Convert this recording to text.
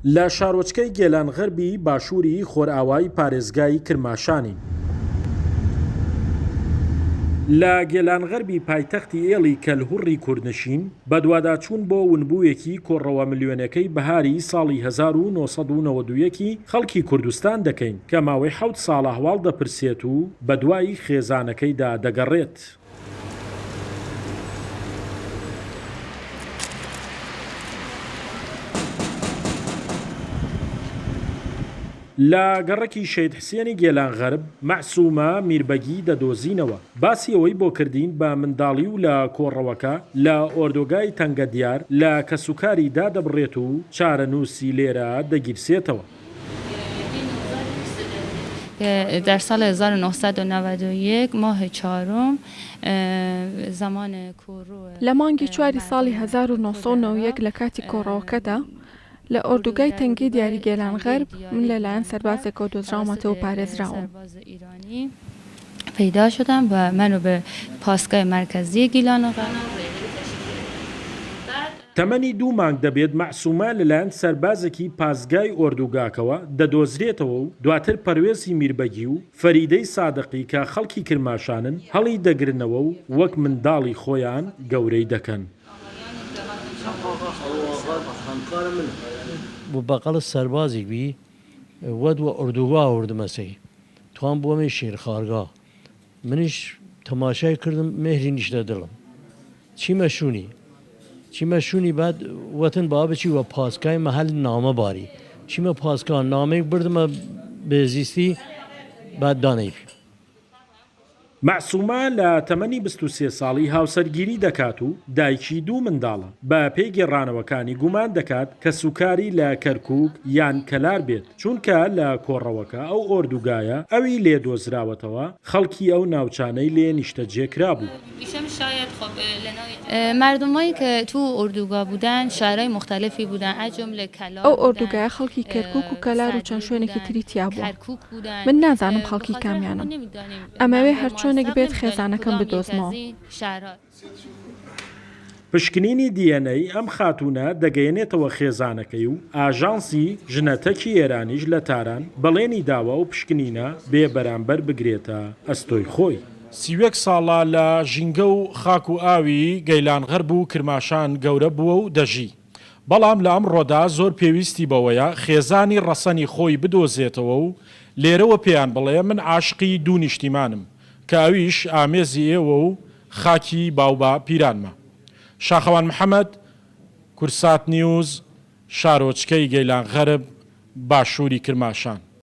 لە شارۆچکەی گێلان غەربی باشووری خۆرئاوای پارێزگای کرماشانین. لە گێلان غەربی پایتەختی ئێڵی کەلهوڕی کوردنشین بە دوواداچوون بۆ ونبوویەکی کۆڕەوە ملیۆنەکەی بەهاری ساڵی 1992 خەڵکی کوردستان دەکەین کە ماوەی 7 ساڵە هەواڵ دەپرسێت و بە دوای خێزانەکەیدا دەگەڕێت. لە گەڕەکی شەید حسێنی گێلان غەرب مەعسوومە میربەگی دەدۆزینەوە. باسی ئەوەی بۆ کردین بە منداڵی و لە کۆڕەوەکە لە ئۆردۆگای تەنگە دیار لە کەسوکاریدا دەبڕێت و چارەنووسی لێرە دەگیرسێتەوە. در سال 1991 ماه چهارم زمان کورو لە مانگی 4 ساڵی 1991 لە کاتی کۆڕەوەکەدا لە ئۆردوگای تەنگی دیاری گێلان غەرب من لەلایەن سەربازێکەوە دۆزراومەتەوە و پارێزراوم. پیدا شدم و منو به پاسگاه مرکزی گیلان غەرب تەمەنی 2 مانگ دەبێت مەعسوومە لەلایەن سەربازێکی پاسگای ئۆردوگاکەوە دەدۆزرێتەوە و دواتر پەروێزی میربەگی و فەریدەی سادقی کە خەڵکی کرماشانن هەڵی دەگرنەوە و وەک منداڵی خۆیان گەورەی دەکەن. بۆ بەقەڵ سەربازێک بی وەد وە ئۆردوگا وردمەسەی توان بۆمێ شێرخارگا منیش تەماشای کردم مهری نیشتە دڵم چیمە شوونی بعد وەتن با بچی وە پاسکای مەهەل نامە باری چیمە پاسکا نامەیەک بردمە بێزیستی بعد دانەی مەعسوومە لە تەمەنی 23 ساڵی هاوسەرگیری دەکات و دایکی 2 منداڵە. بە پێی گێڕانەوەکانی گومان دەکات کە سوکاری لە کەرکووک یان کەلار بێت چونکە لە کۆڕەوەکە ئەو ئۆردوگایە ئەوی لێ دۆزراوەتەوە خەڵکی ئەو ناوچانەی لێ نیشتەجێکرا بوو. مردمایی که تو اردوگاه بودن شهرهای مختلفی بودن از جمله کلار ئەو ئۆردوگایە خەڵکی کەرکووک و کەلار و چەند شوێنێکی تری تیا بوو. من نازانم خەڵکی کامیانم. ئەمەوێ هەر چۆنێک بێت خێزانەکەم بدۆزمەوە. پشکنینی دیەنەی ئەم خاتونە دەگەیەنێتەوە خێزانەکەی و ئاژانسی ژنەتەکی ئێرانیش لە تاران بەڵێنی داوە و پشکنینە بێ بەرامبەر بگرێتە ئەستۆی خۆی. 31 ساڵە لە ژینگە و خاک و ئاوی گەیلان غەرب و کرماشان گەورە بووە و دەژی. بەڵام لە ئەمڕۆدا زۆر پێویستی بەوەیە خێزانی ڕەسەنی خۆی بدۆزێتەوە و لێرەوە پێیان بڵێ من عاشقی 2 نیشتیمانم کە ئەویش ئامێزی ئێوە و خاکی باوبا پیرانمە. شاخەوان محەممەد، کورسات نیوز، شارۆچکەی گەیلان غەرب، باشووری کرماشان.